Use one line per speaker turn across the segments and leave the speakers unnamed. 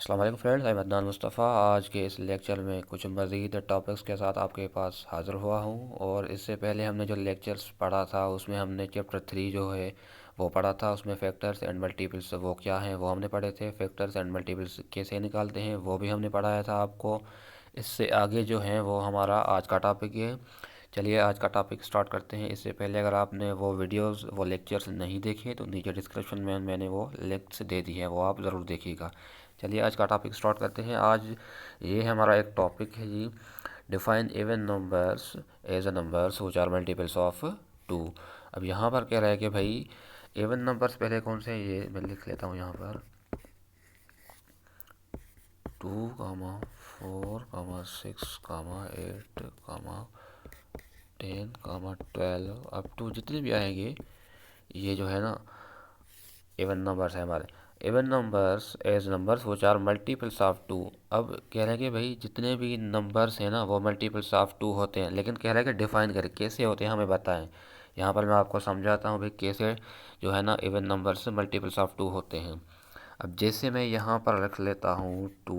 अस्सलाम वालेकुम फ्रेंड्स, मैं अदनान मुस्तफ़ा आज के इस लेक्चर में कुछ मज़ीद टॉपिक्स के साथ आपके पास हाज़िर हुआ हूँ। और इससे पहले हमने जो लेक्चर्स पढ़ा था उसमें हमने चैप्टर 3 जो है वो पढ़ा था। उसमें फैक्टर्स एंड मल्टीपल्स वो क्या हैं वो हमने पढ़े थे। फैक्टर्स एंड मल्टीपल्स कैसे निकालते हैं वो भी हमने पढ़ाया था आपको। इससे आगे जो है वो हमारा आज का टॉपिक है। चलिए आज का टॉपिक स्टार्ट करते हैं। इससे पहले अगर आपने वो वीडियोस वो लेक्चर्स नहीं देखे तो नीचे डिस्क्रिप्शन में मैंने वो लिंक्स दे दी है, वो आप ज़रूर देखिएगा। चलिए आज का टॉपिक स्टार्ट करते हैं। आज ये हमारा एक टॉपिक है जी, define even numbers as a numbers which are multiples of 2। अब यहाँ पर कह रहा है कि भाई इवन नंबर्स पहले कौन से हैं, ये मैं लिख लेता हूँ यहाँ पर 2, 4, 6, 8, 10, 12 अप टू जितने भी आएंगे ये जो है ना इवन नंबर्स है हमारे। इवन नंबर्स एज नंबर्स वो आर मल्टीपल्स ऑफ 2। अब कह रहे हैं कि भाई जितने भी नंबर्स हैं ना वो मल्टीपल्स ऑफ 2 होते हैं, लेकिन कह रहा है कि डिफाइन करें कैसे होते हैं हमें बताएं। यहाँ पर मैं आपको समझाता हूँ भाई कैसे जो है ना इवन नंबर्स मल्टीपल्स ऑफ 2 होते हैं। अब जैसे मैं यहाँ पर रख लेता हूँ 2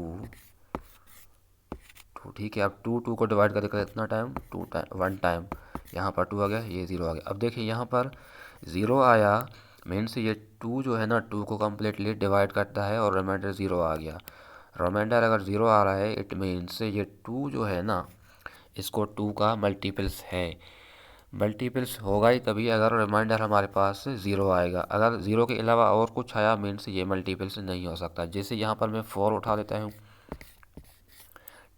2, ठीक है। अब टू को डिवाइड करके कितना टाइम, 2 टाइम, 1 टाइम। यहाँ पर 2 आ गया, ये 0 आ गया। अब देखिए यहाँ पर 0 आया मीन्स ये 2 जो है ना 2 को कम्प्लीटली डिवाइड करता है और रिमाइंडर 0 आ गया। रिमाइंडर अगर 0 आ रहा है इट मीन्स ये 2 जो है ना इसको 2 का मल्टीपल्स है। मल्टीपल्स होगा ही तभी अगर रिमाइंडर हमारे पास 0 आएगा। अगर 0 के अलावा और कुछ आया मीन्स ये मल्टीपल्स नहीं हो सकता। जैसे यहाँ पर मैं 4 उठा लेता हूँ,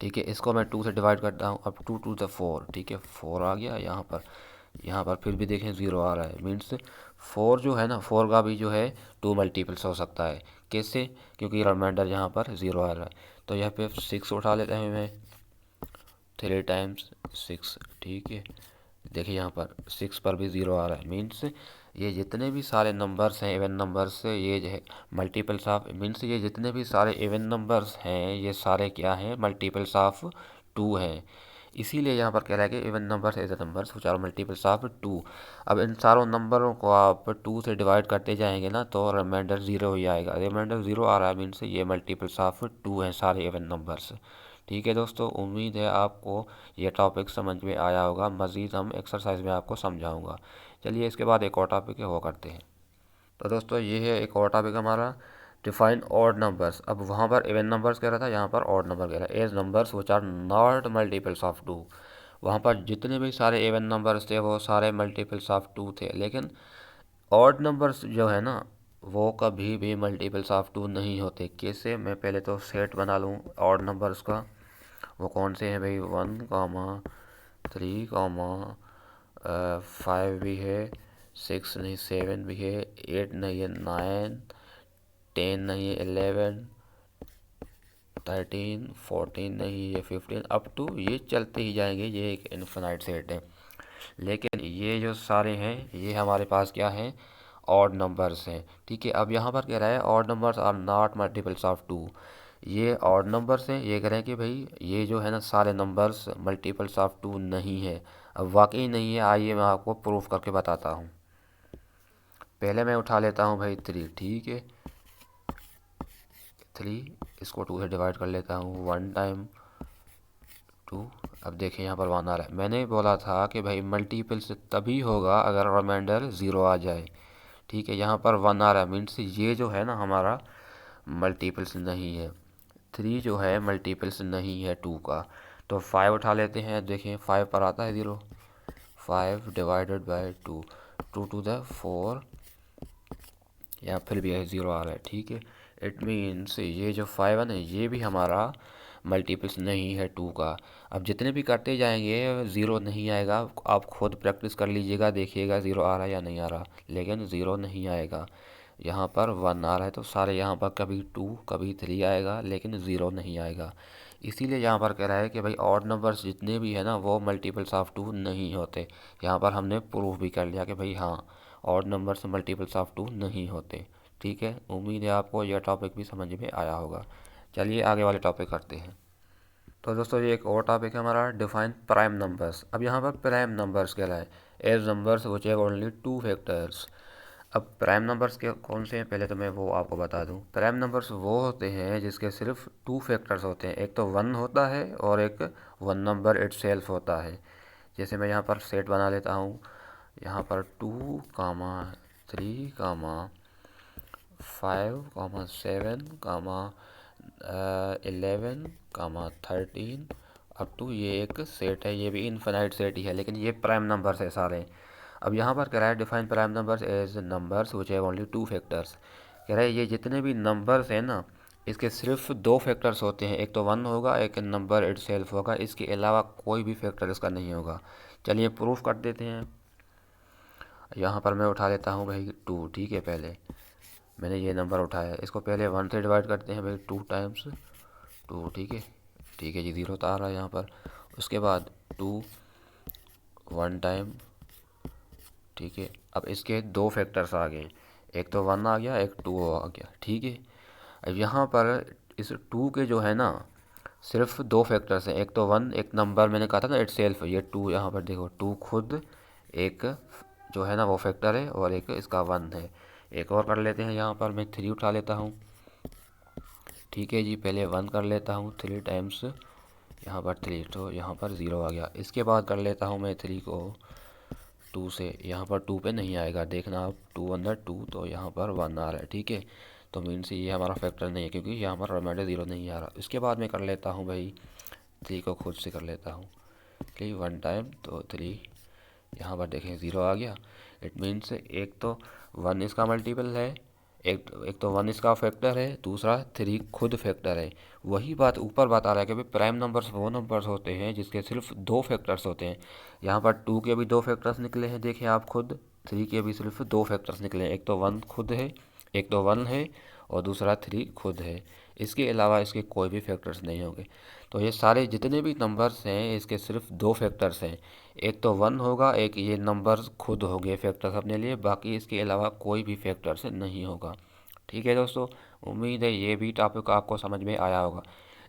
ठीक है। इसको मैं 2 से डिवाइड करता हूँ, अब 2 2 4, ठीक है। 4 आ गया यहाँ पर। यहाँ पर फिर भी देखें 0 आ रहा है मीन्स 4 जो है ना 4 का भी जो है 2 मल्टीपल्स हो सकता है। कैसे? क्योंकि रिमाइंडर यहाँ पर 0 आ रहा है। तो यहाँ पे 6 उठा लेते हैं मैं, 3 टाइम्स 6, ठीक है। देखिए यहाँ पर 6 पर भी 0 आ रहा है मीन्स ये जितने भी सारे नंबर्स हैं इवन नंबर्स ये जो है मल्टीपल्स ऑफ, मीन्स ये जितने भी सारे इवन नंबर्स हैं ये सारे क्या हैं, मल्टीपल्स ऑफ 2 हैं। इसीलिए यहाँ पर कह रहा है कि even numbers as a numbers which are multiples of 2। अब इन सारों नंबरों को आप 2 से डिवाइड करते जाएंगे ना तो रिमाइंडर 0 ही आएगा। रिमाइंडर 0 आ रहा है मीन्स ये मल्टीपल्स ऑफ 2 हैं सारे इवन नंबर्स। ठीक है दोस्तों, उम्मीद है आपको ये टॉपिक समझ में आया होगा। मज़ीद हम एक्सरसाइज में आपको समझाऊंगा। चलिए इसके बाद एक और टॉपिक है वो करते हैं। तो दोस्तों ये है एक और टॉपिक हमारा, डिफाइन ऑड नंबर्स। अब वहाँ पर इवन नंबर्स कह रहा था, यहाँ पर ऑड नंबर कह रहा है। As numbers which are not multiples of 2। वहाँ पर जितने भी सारे इवन नंबर्स थे वो सारे मल्टीपल्स ऑफ 2 थे, लेकिन ऑड नंबर्स जो है ना वो कभी भी मल्टीपल्स ऑफ 2 नहीं होते। कैसे? मैं पहले तो सेट बना लूँ ऑड नंबर्स का। वो कौन से हैं भाई, 1, 3, 5 भी है, 6 नहीं 7 भी है, 8 नहीं है, 9, 10 नहीं है, 11, 13, 14 नहीं है, 15 अप टू ये चलते ही जाएंगे। ये एक इनफिनाइट सेट है। लेकिन ये जो सारे हैं ये हमारे पास क्या हैं, ऑड नंबर्स हैं। ठीक है। अब यहाँ पर कह रहा है odd numbers are not multiples of 2। ये ऑड नंबर्स हैं, ये कह रहे हैं कि भाई ये जो है ना सारे नंबर्स मल्टीपल्स ऑफ 2 नहीं है। अब वाकई नहीं है, आइए मैं आपको प्रूफ करके बताता हूँ। पहले मैं उठा लेता हूँ भाई 3, ठीक है। 3 इसको 2 से डिवाइड कर लेता हूँ, 1 टाइम 2। अब देखिए यहाँ पर 1 आ रहा है। मैंने बोला था कि भाई मल्टीपल्स तभी होगा अगर रिमाइंडर 0 आ जाए, ठीक है। यहाँ पर 1 आ रहा है मीन्स ये जो है ना हमारा मल्टीपल्स नहीं है। 3 जो है मल्टीपल्स नहीं है 2 का। तो 5 उठा लेते हैं, देखें 5 पर आता है 0। 5 डिवाइडेड बाई 2, 2 टू द 4, या फिर भी 0 आ रहा है, ठीक है। इट मीन्स ये जो 5 है ना ये भी हमारा मल्टीपल्स नहीं है 2 का। अब जितने भी करते जाएंगे 0 नहीं आएगा। आप खुद प्रैक्टिस कर लीजिएगा, देखिएगा 0 आ रहा है या नहीं आ रहा, लेकिन 0 नहीं आएगा। यहाँ पर 1 आ रहा है तो सारे यहाँ पर कभी 2 कभी 3 आएगा, लेकिन 0 नहीं आएगा। इसीलिए यहाँ पर कह रहा है कि भाई ऑड नंबर्स जितने भी है ना वो मल्टीपल्स ऑफ 2 नहीं होते। यहाँ पर हमने प्रूफ भी कर लिया कि भाई हाँ ऑड नंबर्स मल्टीपल्स ऑफ 2 नहीं होते। ठीक है, उम्मीद है आपको यह टॉपिक भी समझ में आया होगा। चलिए आगे वाले टॉपिक करते हैं। तो दोस्तों ये एक और टॉपिक है हमारा, डिफाइन प्राइम नंबर्स। अब यहाँ पर प्राइम नंबर्स कह रहा है, as numbers which have only 2 factors. अब प्राइम नंबर्स के कौन से हैं पहले तो मैं वो आपको बता दूं। प्राइम नंबर्स वो होते हैं जिसके सिर्फ टू फैक्टर्स होते हैं, एक तो वन होता है और एक वन नंबर इटसेल्फ होता है। जैसे मैं यहाँ पर सेट बना लेता हूँ, यहाँ पर 2, 3, 5, 7, 11, 13 एक सेट है, ये भी इनफाइनाइट सेट ही है, लेकिन ये प्राइम नंबर्स है सारे। अब यहाँ पर कह रहा है define prime numbers as numbers which have only two factors. कह रहा है ये जितने भी नंबर्स हैं ना, इसके सिर्फ दो फैक्टर्स होते हैं, एक तो वन होगा, एक नंबर इटसेल्फ होगा, इसके अलावा कोई भी फैक्टर इसका नहीं होगा। चलिए प्रूफ कर देते हैं। यहाँ पर मैं उठा लेता हूँ भाई 2, ठीक है। पहले मैंने ये नंबर उठाया, इसको पहले 1 से डिवाइड करते हैं भाई, 2 टाइम्स 2, ठीक है। ठीक है जी, 0 तो आ रहा है यहाँ पर। उसके बाद 2 1 टाइम, ठीक है। अब इसके दो फैक्टर्स आ गए, एक तो 1 आ गया, एक 2 आ गया, ठीक है। अब यहाँ पर इस 2 के जो है ना सिर्फ दो फैक्टर्स हैं, एक तो 1, एक नंबर मैंने कहा था ना इटसेल्फ, ये 2 यहाँ पर देखो 2 खुद एक जो है ना वो फैक्टर है, और एक इसका 1 है। एक और कर लेते हैं, यहाँ पर मैं 3 उठा लेता हूँ, ठीक है जी। पहले 1 कर लेता हूँ 3 टाइम्स, यहाँ पर 3, तो यहाँ पर 0 आ गया। इसके बाद कर लेता हूँ मैं 3 को 2 से, यहाँ पर 2 पे नहीं आएगा, देखना आप 2 अंदर 2, तो यहाँ पर 1 आ रहा है, ठीक है। तो मीन्स ये हमारा फैक्टर नहीं है, क्योंकि यहाँ पर रिमाइंडर 0 नहीं आ रहा। इसके बाद मैं कर लेता हूँ भाई 3 को खुद से कर लेता हूँ, 3 1 टाइम, तो 3 यहाँ पर देखें 0 आ गया। इट मीन्स एक तो 1 इसका मल्टीपल है, एक तो 1 इसका फैक्टर है, दूसरा 3 खुद फैक्टर है। वही बात ऊपर बता रहा है कि भाई प्राइम नंबर्स वो नंबर्स होते हैं जिसके सिर्फ दो फैक्टर्स होते हैं। यहाँ पर 2 के भी दो फैक्टर्स निकले हैं, देखिए आप खुद। 3 के भी सिर्फ दो फैक्टर्स निकले हैं, एक तो 1 खुद है, एक तो 1 है, और दूसरा 3 खुद है। इसके अलावा इसके कोई भी फैक्टर्स नहीं होंगे। तो ये सारे जितने भी नंबर्स हैं इसके सिर्फ दो फैक्टर्स हैं, एक तो 1 होगा, एक ये नंबर्स खुद हो गए फैक्टर्स अपने लिए, बाकी इसके अलावा कोई भी फैक्टर्स नहीं होगा। ठीक है दोस्तों, उम्मीद है ये भी टॉपिक आपको समझ में आया होगा।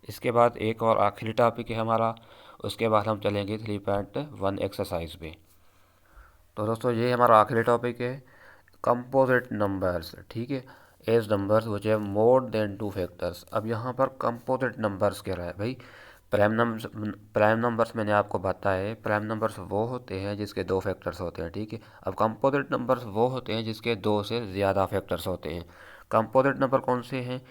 इसके बाद एक और आखिरी टॉपिक है हमारा, उसके बाद हम चलेंगे 3.1 एक्सरसाइज पे। तो दोस्तों ये हमारा आखिरी टॉपिक है, कंपोजिट नंबर्स, ठीक है। As numbers which have more than two factors. अब यहाँ पर कंपोजिट नंबर्स कह रहा है भाई। प्राइम नंबर्स मैंने आपको बताया है, प्राइम नंबर्स वो होते हैं जिसके दो फैक्टर्स होते हैं, ठीक है। अब कंपोजिट नंबर्स वो होते हैं जिसके दो से ज़्यादा फैक्टर्स होते हैं। कंपोजिट नंबर कौन से हैं?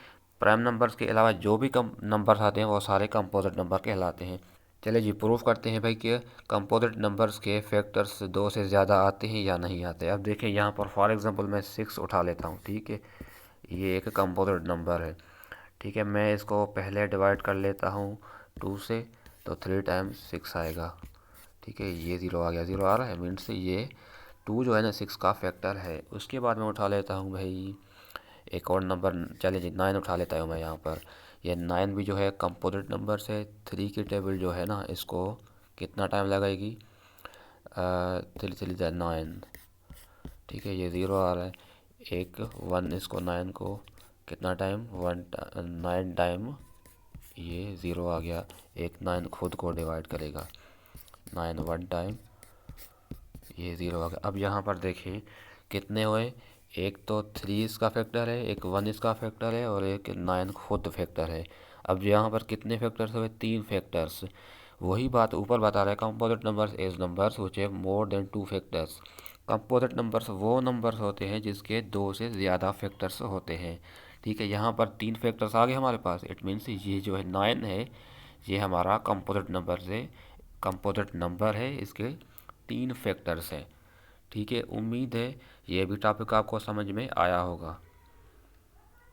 प्राइम नंबर्स के अलावा जो भी कम नंबर्स आते हैं वो सारे कंपोजिट नंबर कहलाते हैं। चलिए जी प्रूफ करते हैं भाई कि कंपोजिट नंबर्स के फैक्टर्स दो से ज़्यादा आते हैं या नहीं आते। अब देखिए यहाँ पर फॉर एग्जांपल मैं 6 उठा लेता हूँ, ठीक है। ये एक कंपोजिट नंबर है, ठीक है। मैं इसको पहले डिवाइड कर लेता हूँ 2 से, तो 3 टाइम्स 6 आएगा, ठीक है। ये 0 आ गया, 0 आ रहा है, मीन्स ये 2 जो है ना 6 का फैक्टर है। उसके बाद मैं उठा लेता हूँ भाई एक और नंबर, चलिए जी 9 उठा लेता हूँ मैं यहाँ पर। ये 9 भी जो है कंपोजिट नंबर से, 3 की टेबल जो है ना इसको कितना टाइम लगाएगी, 3 3 9, ठीक है। ये 0 आ रहा है, एक 1 इसको 9 को कितना टाइम 9 टाइम, ये 0 आ गया। एक 9 खुद को डिवाइड करेगा, 9 1 टाइम, ये 0 आ गया। अब यहाँ पर देखिए कितने हुए, एक तो 3 इसका फैक्टर है, एक 1 इसका फैक्टर है, और एक 9 खुद फैक्टर है। अब यहाँ पर कितने फैक्टर्स हुए, 3 फैक्टर्स। वही बात ऊपर बता रहा है, composite numbers as numbers which have more than 2 factors. Composite numbers वो नंबर्स होते हैं जिसके दो से ज़्यादा फैक्टर्स होते हैं, ठीक है। यहाँ पर 3 फैक्टर्स आ गए हमारे पास, इट मीन्स ये जो है 9 है, ये हमारा कंपोजिट नंबर से कंपोजिट नंबर है, इसके 3 फैक्टर्स हैं, ठीक है। उम्मीद है ये भी टॉपिक आपको समझ में आया होगा।